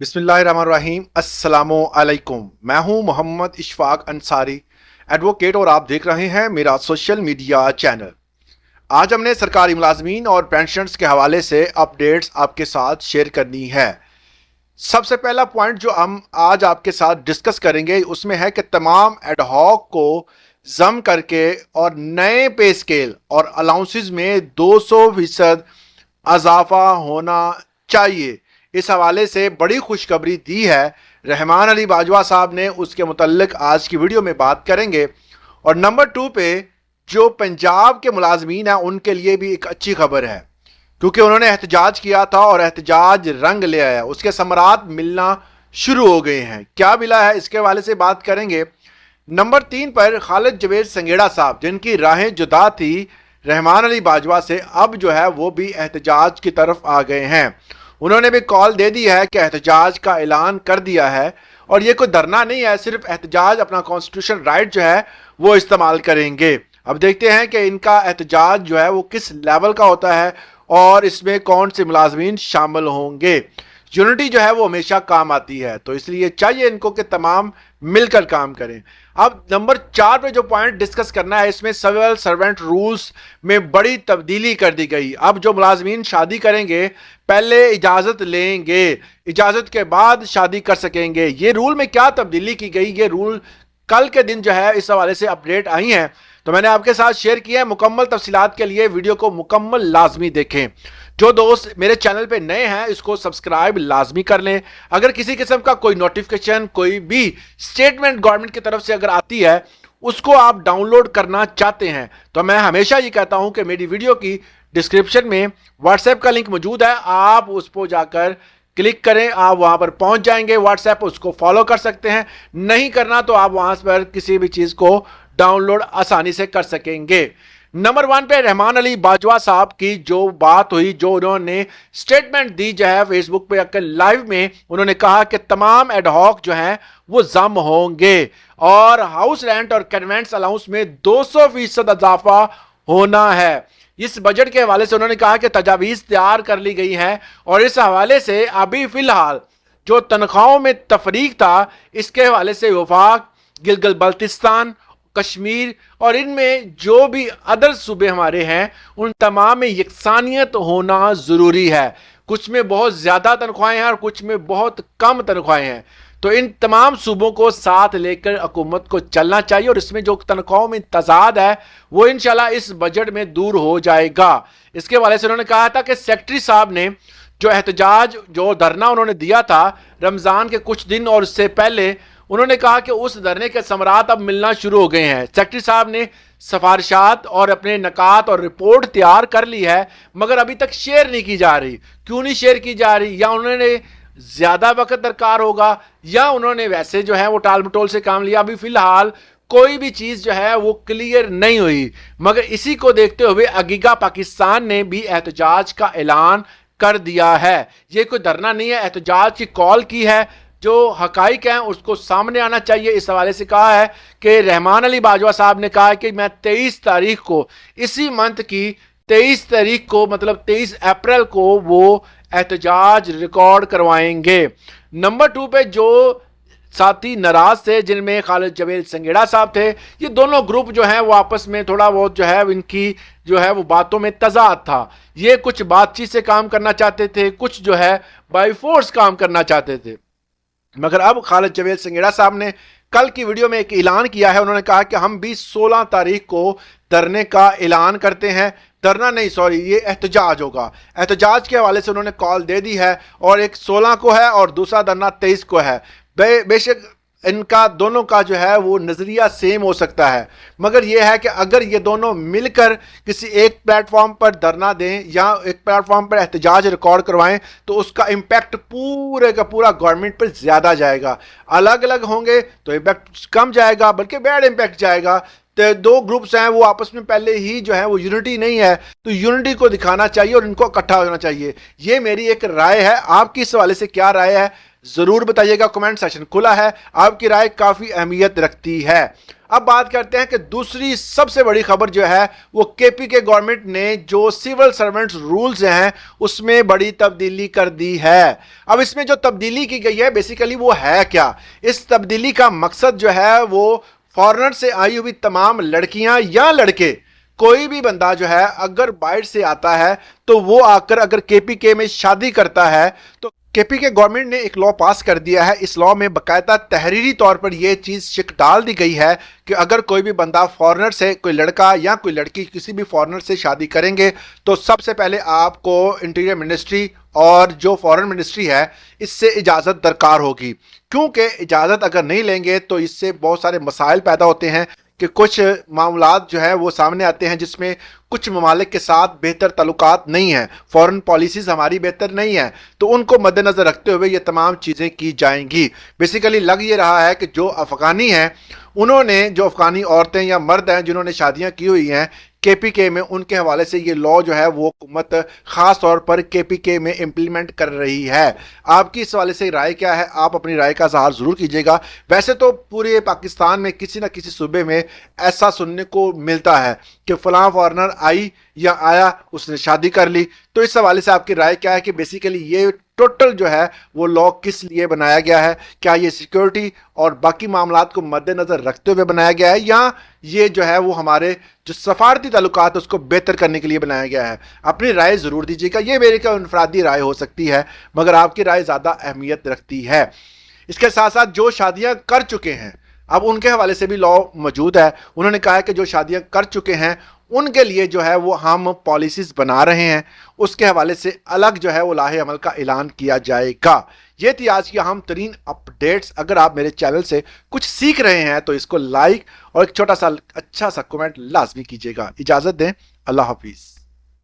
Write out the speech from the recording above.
बिस्मिल्लाहिर्रहमानिर्रहीम अस्सलामु अलैकुम। मैं हूं मोहम्मद इशफाक अंसारी, एडवोकेट, और आप देख रहे हैं मेरा सोशल मीडिया चैनल। आज हमने सरकारी मुलाजमीन और पेंशनर्स के हवाले से अपडेट्स आपके साथ शेयर करनी है। सबसे पहला पॉइंट जो हम आज आपके साथ डिस्कस करेंगे उसमें है कि तमाम एडहॉक को जम करके और नए पे स्केल और अलाउंसेस में 200% अजाफा होना चाहिए। इस हवाले से बड़ी खुशखबरी दी है रहमान अली बाजवा साहब ने, उसके मुतल्लिक आज की वीडियो में बात करेंगे। और नंबर 2 पे जो पंजाब के मुलाजमीन हैं उनके लिए भी एक अच्छी खबर है, क्योंकि उन्होंने एहतजाज किया था और एहतजाज रंग ले आया, उसके समरात मिलना शुरू हो गए हैं। क्या मिला है इसके हवाले से बात करेंगे। नंबर 3 पर खालिद जवेद संगेड़ा साहब, जिनकी राहें जुदा थी रहमान अली बाजवा से, अब जो है वो भी एहतजाज की तरफ आ गए हैं। उन्होंने भी कॉल दे दी है कि एहतजाज का ऐलान कर दिया है, और ये कोई धरना नहीं है, सिर्फ एहतजाज अपना कॉन्स्टिट्यूशन राइट जो है वो इस्तेमाल करेंगे। अब देखते हैं कि इनका एहतजाज जो है वो किस लेवल का होता है और इसमें कौन से मुलाजमीन शामिल होंगे। यूनिटी जो है वो हमेशा काम आती है, तो इसलिए चाहिए इनको कि तमाम मिलकर काम करें। अब नंबर 4 पे जो पॉइंट डिस्कस करना है, इसमें सिविल सर्वेंट रूल्स में बड़ी तब्दीली कर दी गई। अब जो मुलाजमीन शादी करेंगे पहले इजाजत लेंगे, इजाजत के बाद शादी कर सकेंगे। ये रूल में क्या तब्दीली की गई, ये रूल कल के दिन जो है इस हवाले से अपडेट आई हैं, तो मैंने आपके साथ शेयर किया है। मुकम्मल तफसीलात के लिए वीडियो को मुकम्मल लाजमी देखें। जो दोस्त मेरे चैनल पे नए हैं इसको सब्सक्राइब लाजमी कर लें। अगर किसी किस्म का कोई नोटिफिकेशन, कोई भी स्टेटमेंट गवर्नमेंट की तरफ से अगर आती है, उसको आप डाउनलोड करना चाहते हैं, तो मैं हमेशा ये कहता हूं कि मेरी वीडियो की डिस्क्रिप्शन में व्हाट्सएप का लिंक मौजूद है, आप उस पर जाकर क्लिक करें, आप वहां पर पहुंच जाएंगे। व्हाट्सएप उसको फॉलो कर सकते हैं, नहीं करना तो आप वहां पर किसी भी चीज को डाउनलोड आसानी से कर सकेंगे। नंबर 1 पे रहमान अली बाजवा साहब की जो बात हुई, जो उन्होंने स्टेटमेंट दी जो है फेसबुक पे आकर लाइव में, उन्होंने कहा कि तमाम एडहॉक जो हैं वो जम होंगे और हाउस रेंट और कन्वेंट्स अलाउंस में 200% इजाफा होना है। इस बजट के हवाले से उन्होंने कहा कि तजावीज तैयार कर ली गई हैं और इस हवाले से अभी फिलहाल जो तनख्वाहों में तफरीक था, इसके हवाले से वफाक, गिलगित बल्तिस्तान, कश्मीर और इनमें जो भी अदर सूबे हमारे हैं उन तमाम में यकसानियत होना जरूरी है। कुछ में बहुत ज्यादा तनख्वाहें हैं और कुछ में बहुत कम तनख्वाहें हैं, तो इन तमाम सूबों को साथ लेकर हुकूमत को चलना चाहिए और इसमें जो तनख्वाहों में तजाद है वो इंशाल्लाह इस बजट में दूर हो जाएगा। इसके हवाले से उन्होंने कहा था कि सेक्रेटरी साहब ने जो एहतजाज, जो धरना उन्होंने दिया था रमजान के कुछ दिन और उससे पहले, उन्होंने कहा कि उस धरने के समरात अब मिलना शुरू हो गए हैं। सेक्रेटरी साहब ने सिफारिशात और अपने नकात और रिपोर्ट तैयार कर ली है, मगर अभी तक शेयर नहीं की जा रही। क्यों नहीं शेयर की जा रही? या उन्होंने ज्यादा वक्त दरकार होगा, या उन्होंने वैसे जो है वो टाल मटोल से काम लिया। अभी फिलहाल कोई भी चीज जो है वो क्लियर नहीं हुई, मगर इसी को देखते हुए अगीगा पाकिस्तान ने भी एहतजाज का ऐलान कर दिया है। ये कोई धरना नहीं है, एहतजाज की कॉल की है। जो हकाइक हैं उसको सामने आना चाहिए। इस हवाले से कहा है कि रहमान अली बाजवा साहब ने कहा कि मैं 23 तारीख को, इसी मंथ की 23 तारीख को, मतलब 23 अप्रैल को वो एहतजाज रिकॉर्ड करवाएंगे। नंबर 2 पे जो साथी नाराज थे, जिनमें खालिद जवेद संगेड़ा साहब थे, ये दोनों ग्रुप जो हैं वो आपस में थोड़ा बहुत जो है इनकी जो है वो बातों में तजाद था। ये कुछ बातचीत से काम करना चाहते थे, कुछ जो है बाई फोर्स काम करना चाहते थे। मगर अब खालिद जवेद संगेड़ा साहब ने कल की वीडियो में एक ऐलान किया है। उन्होंने कहा कि हम भी 16 तारीख को धरने का ऐलान करते हैं। धरना नहीं, सॉरी, ये एहतजाज होगा। एहतजाज के हवाले से उन्होंने कॉल दे दी है, और एक 16 को है और दूसरा धरना 23 को है। बेशक इनका दोनों का जो है वो नजरिया सेम हो सकता है, मगर यह है कि अगर ये दोनों मिलकर किसी एक प्लेटफॉर्म पर धरना दें या एक प्लेटफॉर्म पर एहतजाज रिकॉर्ड करवाएं, तो उसका इम्पैक्ट पूरे का पूरा गवर्नमेंट पर ज्यादा जाएगा। अलग अलग होंगे तो इम्पैक्ट कम जाएगा, बल्कि बैड इम्पैक्ट जाएगा। तो दो ग्रुप्स हैं वो आपस में पहले ही जो है वो यूनिटी नहीं है, तो यूनिटी को दिखाना चाहिए और इनको इकट्ठा होना चाहिए। ये मेरी एक राय है, आपकी इस हवाले से क्या राय है ضرور بتائیے گا، کمنٹ سیکشن کھلا ہے، آپ کی رائے کافی اہمیت رکھتی ہے۔ اب بات کرتے ہیں کہ دوسری سب سے بڑی خبر جو ہے وہ کے پی کے گورنمنٹ نے جو سول سرونٹس رولز ہیں اس میں بڑی تبدیلی کر دی ہے۔ اب اس میں جو تبدیلی کی گئی ہے بیسیکلی وہ ہے کیا؟ اس تبدیلی کا مقصد جو ہے وہ فارنر سے آئی ہوئی تمام لڑکیاں یا لڑکے، کوئی بھی بندہ جو ہے اگر باہر سے آتا ہے تو وہ آ کر اگر کے پی کے میں شادی کرتا ہے تو کے پی کے گورنمنٹ نے ایک لا پاس کر دیا ہے۔ اس لا میں باقاعدہ تحریری طور پر یہ چیز شک ڈال دی گئی ہے کہ اگر کوئی بھی بندہ فارنر سے، کوئی لڑکا یا کوئی لڑکی کسی بھی فارنر سے شادی کریں گے تو سب سے پہلے آپ کو انٹیریئر منسٹری اور جو فارن منسٹری ہے اس سے اجازت درکار ہوگی، کیونکہ اجازت اگر نہیں لیں گے تو اس سے بہت سارے مسائل پیدا ہوتے ہیں کہ کچھ معاملات جو ہے وہ سامنے آتے ہیں جس میں کچھ ممالک کے ساتھ بہتر تعلقات نہیں ہیں، فورن پالیسیز ہماری بہتر نہیں ہیں، تو ان کو مد نظر رکھتے ہوئے یہ تمام چیزیں کی جائیں گی۔ بیسیکلی لگ یہ رہا ہے کہ جو افغانی ہیں انہوں نے، جو افغانی عورتیں یا مرد ہیں جنہوں نے شادیاں کی ہوئی ہیں کے پی کے میں، ان کے حوالے سے یہ لا جو ہے وہ حکومت خاص طور پر کے پی کے میں امپلیمنٹ کر رہی ہے۔ آپ کی اس حوالے سے رائے کیا ہے؟ آپ اپنی رائے کا اظہار ضرور کیجیے گا۔ ویسے تو پورے پاکستان میں کسی نہ کسی صوبے میں ایسا سننے کو ملتا ہے کہ فلاں فارنر آئی یا آیا، اس نے شادی کر لی، تو اس حوالے سے آپ کی رائے کیا ہے کہ بیسیکلی یہ ٹوٹل جو ہے وہ لا کس لیے بنایا گیا ہے؟ کیا یہ سیکیورٹی اور باقی معاملات کو مد نظر رکھتے ہوئے بنایا گیا ہے یا یہ جو ہے وہ ہمارے جو سفارتی تعلقات اس کو بہتر کرنے کے لیے بنایا گیا ہے؟ اپنی رائے ضرور دیجیے گا، یہ میری کا انفرادی رائے ہو سکتی ہے مگر آپ کی رائے زیادہ اہمیت رکھتی ہے۔ اس کے ساتھ ساتھ جو شادیاں کر چکے ہیں اب ان کے حوالے سے بھی لا موجود ہے۔ انہوں نے کہا ہے کہ جو شادیاں کر چکے ہیں ان کے لیے جو ہے وہ ہم پالیسیز بنا رہے ہیں، اس کے حوالے سے الگ جو ہے وہ لاہے عمل کا اعلان کیا جائے گا۔ یہ تھی آج کی اہم ترین اپڈیٹس۔ اگر آپ میرے چینل سے کچھ سیکھ رہے ہیں تو اس کو لائک اور ایک چھوٹا سا اچھا سا کمنٹ لازمی کیجیے گا۔ اجازت دیں، اللہ حافظ۔